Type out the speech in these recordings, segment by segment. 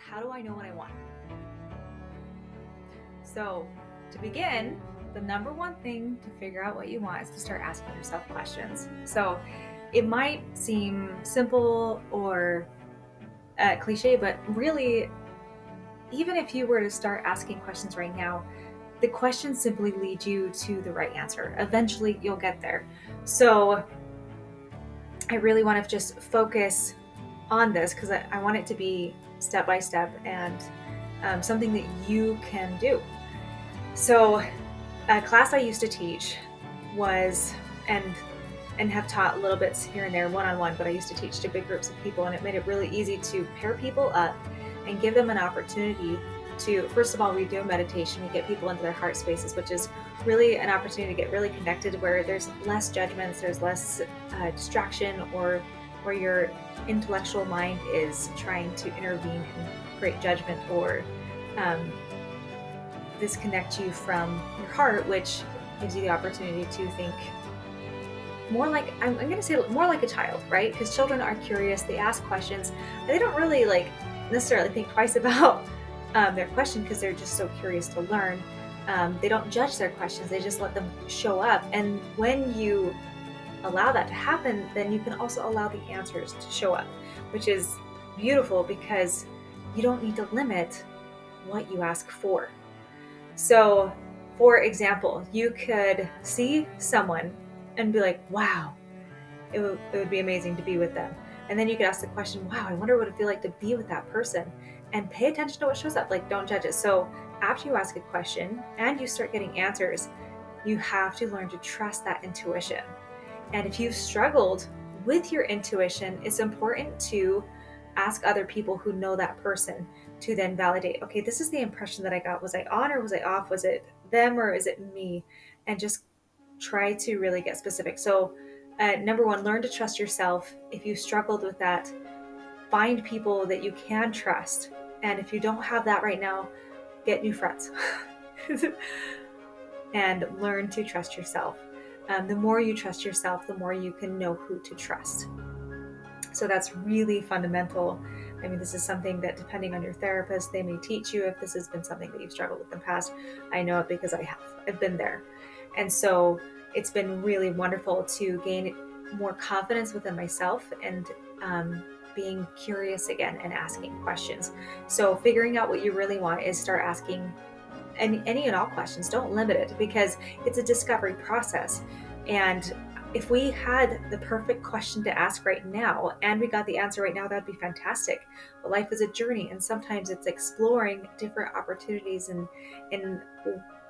how do I know what I want? So to begin, the number one thing to figure out what you want is to start asking yourself questions. So it might seem simple or cliche, but really, even if you were to start asking questions right now, the questions simply lead you to the right answer. Eventually, you'll get there. So I really want to just focus on this because I want it to be step by step and something that you can do. So a class I used to teach was, and have taught little bits here and there one-on-one, but I used to teach to big groups of people, and it made it really easy to pair people up and give them an opportunity to, first of all, we do a meditation. We get people into their heart spaces, which is really an opportunity to get really connected, where there's less judgments, there's less distraction, or where your intellectual mind is trying to intervene and create judgment or disconnect you from your heart, which gives you the opportunity to think more like, I'm going to say more like a child, right? Because children are curious, they ask questions, and they don't really necessarily think twice about their question because they're just so curious to learn. They don't judge their questions, they just let them show up. And when you allow that to happen, then you can also allow the answers to show up, which is beautiful because you don't need to limit what you ask for. So, for example, you could see someone and be like, wow, it would be amazing to be with them. And then you could ask the question, wow, I wonder what it'd feel like to be with that person. And pay attention to what shows up, don't judge it. So after you ask a question and you start getting answers, you have to learn to trust that intuition. And if you've struggled with your intuition, it's important to ask other people who know that person to then validate, okay, this is the impression that I got. Was I on or was I off? Was it them or is it me? And just try to really get specific. So number one, learn to trust yourself. If you struggled with that, find people that you can trust. And if you don't have that right now, get new friends and learn to trust yourself. The more you trust yourself, the more you can know who to trust. So that's really fundamental. I mean, this is something that, depending on your therapist, they may teach you if this has been something that you've struggled with in the past. I know it because I have. I've been there. And so it's been really wonderful to gain more confidence within myself and being curious again and asking questions. So figuring out what you really want is start asking any and all questions. Don't limit it because it's a discovery process. And if we had the perfect question to ask right now and we got the answer right now, that'd be fantastic. But life is a journey, and sometimes it's exploring different opportunities and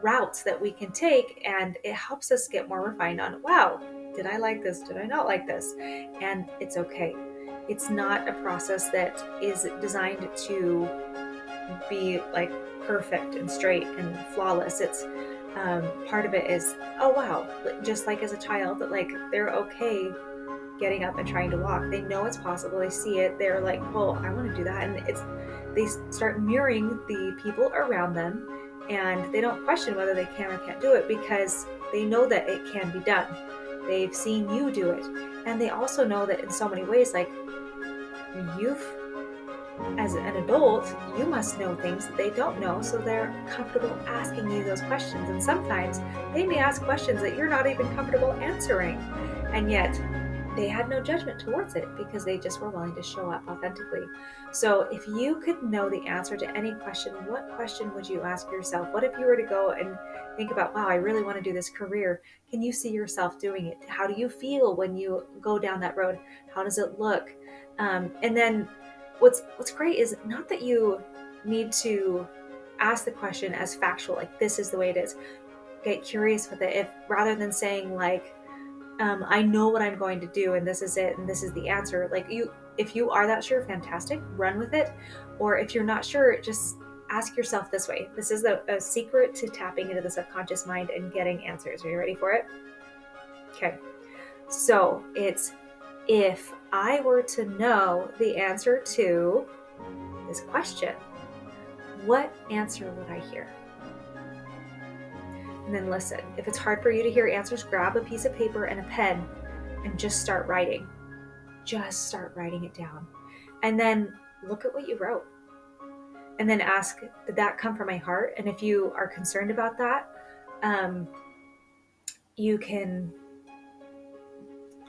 routes that we can take, and it helps us get more refined on, wow, did I like this? Did I not like this? And it's okay. It's not a process that is designed to be perfect and straight and flawless. It's part of it is, oh wow, just like as a child, that they're okay getting up and trying to walk. They know it's possible. They see it. They're like, well, I want to do that. And they start mirroring the people around them, and they don't question whether they can or can't do it because they know that it can be done. They've seen you do it. And they also know that in so many ways, you've, as an adult, you must know things that they don't know, so they're comfortable asking you those questions. And sometimes they may ask questions that you're not even comfortable answering, and yet they had no judgment towards it because they just were willing to show up authentically. So if you could know the answer to any question, what question would you ask yourself? What if you were to go and think about, wow, I really want to do this career. Can you see yourself doing it? How do you feel when you go down that road? How does it look? And then what's great is not that you need to ask the question as factual, this is the way it is. Get curious with it. If rather than saying I know what I'm going to do and this is it and this is the answer, if you are that sure, fantastic, run with it. Or if you're not sure, just ask yourself this way. This is a secret to tapping into the subconscious mind and getting answers. Are you ready for it? Okay. So it's, if I were to know the answer to this question, what answer would I hear? And then listen. If it's hard for you to hear answers, grab a piece of paper and a pen and just start writing. Just start writing it down. And then look at what you wrote. and then ask, did that come from my heart? And if you are concerned about that, you can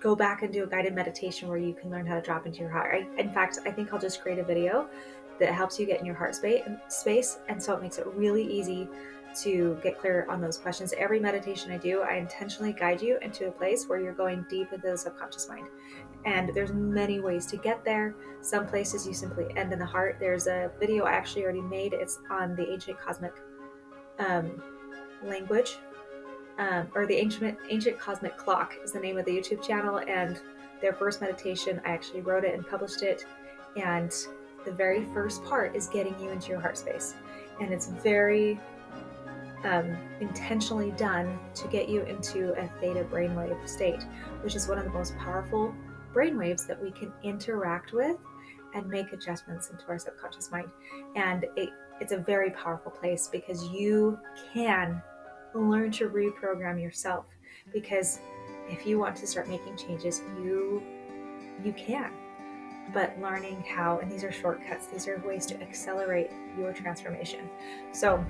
go back and do a guided meditation where you can learn how to drop into your heart. In fact, I think I'll just create a video that helps you get in your heart space. And so it makes it really easy to get clear on those questions. Every meditation I do, I intentionally guide you into a place where you're going deep into the subconscious mind. And there's many ways to get there. Some places you simply end in the heart. There's a video I actually already made. It's on the ancient cosmic language. Or the ancient cosmic clock is the name of the YouTube channel, and their first meditation, I actually wrote it and published it, and the very first part is getting you into your heart space, and it's very intentionally done to get you into a theta brainwave state, which is one of the most powerful brainwaves that we can interact with and make adjustments into our subconscious mind. And it's a very powerful place because you can learn to reprogram yourself, because if you want to start making changes, you can. But learning how, and these are shortcuts, these are ways to accelerate your transformation. So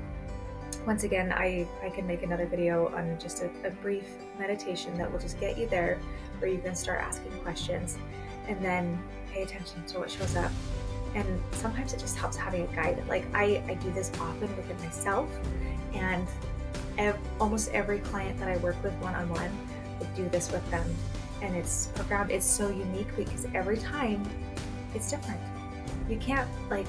once again, I can make another video on just a brief meditation that will just get you there, where you can start asking questions and then pay attention to what shows up. And sometimes it just helps having a guide. Like I do this often within myself, and almost every client that I work with one-on-one would do this with them. And it's profound. It's so unique because every time it's different. You can't, like,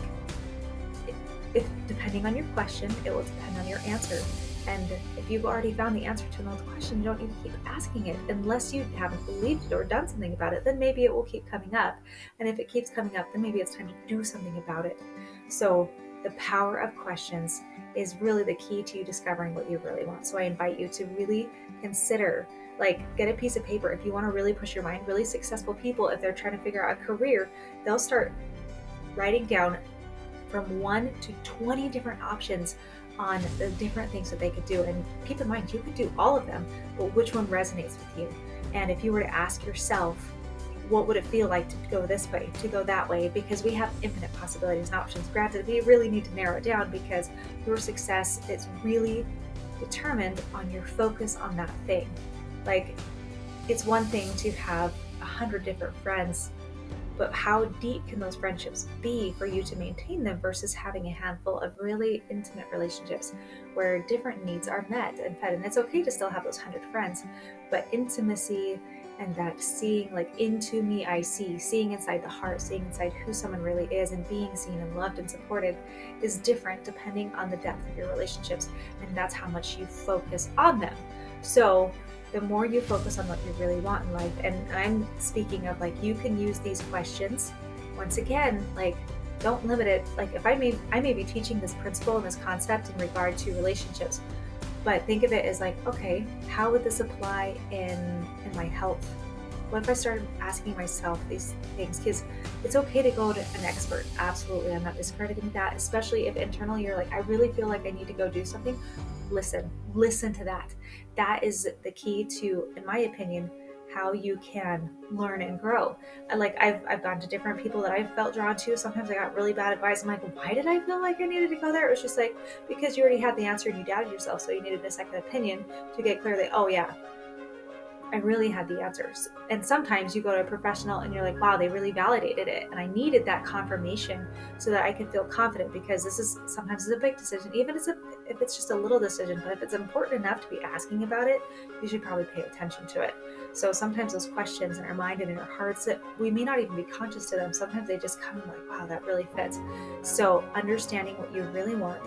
if depending on your question, it will depend on your answer. And if you've already found the answer to an old question, you don't need to keep asking it unless you haven't believed it or done something about it. Then maybe it will keep coming up. And if it keeps coming up, then maybe it's time to do something about it. So the power of questions is really the key to you discovering what you really want. So I invite you to really consider, like, get a piece of paper. If you want to really push your mind, really successful people, if they're trying to figure out a career, they'll start writing down from 1 to 20 different options on the different things that they could do. And keep in mind, you could do all of them, but which one resonates with you? And if you were to ask yourself, what would it feel like to go this way, to go that way? Because we have infinite possibilities and options. Granted, we really need to narrow it down because your success is really determined on your focus on that thing. Like, it's one thing to have 100 different friends, but how deep can those friendships be for you to maintain them versus having a handful of really intimate relationships where different needs are met and fed? And it's okay to still have those 100 friends, but intimacy and that seeing, like, into me I see, seeing inside the heart, seeing inside who someone really is and being seen and loved and supported is different depending on the depth of your relationships, and that's how much you focus on them. So the more you focus on what you really want in life, and I'm speaking of, like, you can use these questions, once again, like, don't limit it. Like, if I may be teaching this principle and this concept in regard to relationships, but think of it as like, okay, how would this apply in my health? What if I started asking myself these things? Because it's okay to go to an expert. Absolutely, I'm not discrediting that, especially if internally you're like, I really feel like I need to go do something. Listen to that. That is the key to, in my opinion, how you can learn and grow. And like, I've gone to different people that I've felt drawn to. Sometimes I got really bad advice. I'm like, why did I feel like I needed to go there? It was just like, because you already had the answer and you doubted yourself, so you needed a second opinion to get clear that, oh yeah, I really had the answers. And sometimes you go to a professional and you're like, wow, they really validated it. And I needed that confirmation so that I could feel confident, because this is sometimes it's a big decision, even if it's just a little decision, but if it's important enough to be asking about it, you should probably pay attention to it. So sometimes those questions in our mind and in our hearts, that we may not even be conscious to them, sometimes they just come and like, wow, that really fits. So understanding what you really want,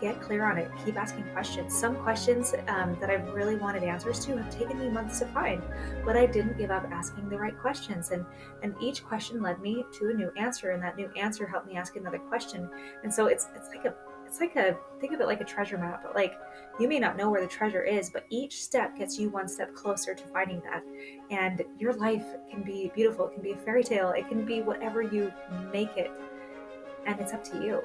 get clear on it, keep asking questions. Some questions that I've really wanted answers to have taken me months to find, but I didn't give up asking the right questions. And each question led me to a new answer, and that new answer helped me ask another question. And so it's like a think of it like a treasure map. Like, you may not know where the treasure is, but each step gets you one step closer to finding that. And your life can be beautiful. It can be a fairy tale. It can be whatever you make it. And it's up to you.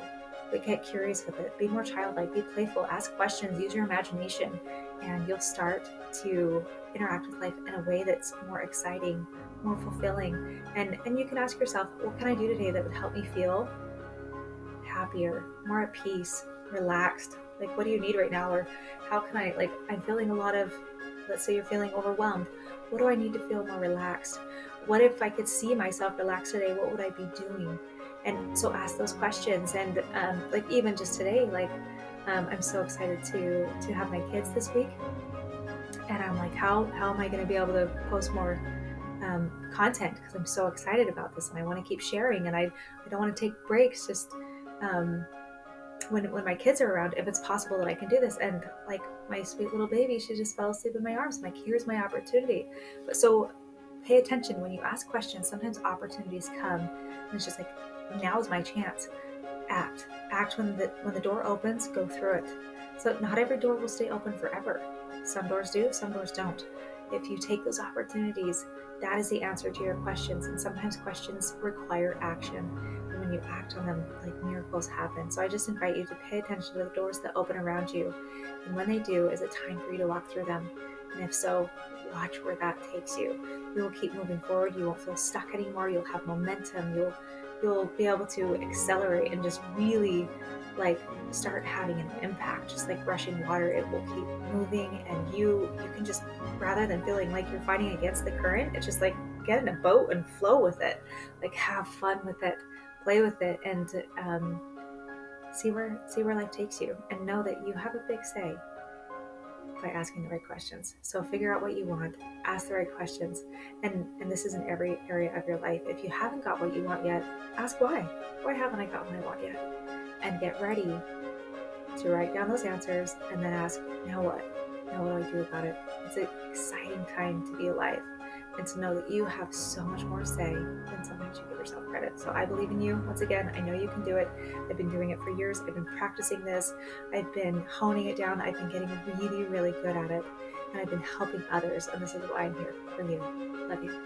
But get curious with it. Be more childlike. Be playful. Ask questions. Use your imagination. And you'll start to interact with life in a way that's more exciting, more fulfilling. And you can ask yourself, what can I do today that would help me feel happier, more at peace, relaxed? Like, what do you need right now? Or how can I, like, I'm feeling a lot of, let's say you're feeling overwhelmed. What do I need to feel more relaxed? What if I could see myself relaxed today? What would I be doing? And so ask those questions. And like even just today, like I'm so excited to have my kids this week. And I'm like, how am I going to be able to post more content? Because I'm so excited about this and I want to keep sharing. And I don't want to take breaks. Just when my kids are around, if it's possible that I can do this. And like my sweet little baby, she just fell asleep in my arms. I'm like, here's my opportunity. But so pay attention when you ask questions. Sometimes opportunities come and it's just like, now's my chance. Act when the door opens, go through it. So not every door will stay open forever. Some doors do, some doors don't. If you take those opportunities, that is the answer to your questions. And sometimes questions require action. And when you act on them, like miracles happen. So I just invite you to pay attention to the doors that open around you. And when they do, is it time for you to walk through them? And if so, watch where that takes you. You will keep moving forward. You won't feel stuck anymore. You'll have momentum. You'll be able to accelerate and just really like start having an impact. Just like rushing water, it will keep moving, and you can just, rather than feeling like you're fighting against the current, it's just like get in a boat and flow with it. Like have fun with it, play with it, and see where life takes you, and know that you have a big say by asking the right questions. So figure out what you want, ask the right questions, and this is in every area of your life. If you haven't got what you want yet, ask why. Why haven't I got what I want yet? And get ready to write down those answers and then ask, now what? Now what do I do about it? It's an exciting time to be alive and to know that you have so much more say than sometimes you give yourself credit. So I believe in you. Once again, I know you can do it. I've been doing it for years. I've been practicing this. I've been honing it down. I've been getting really, really good at it. And I've been helping others. And this is why I'm here for you. Love you.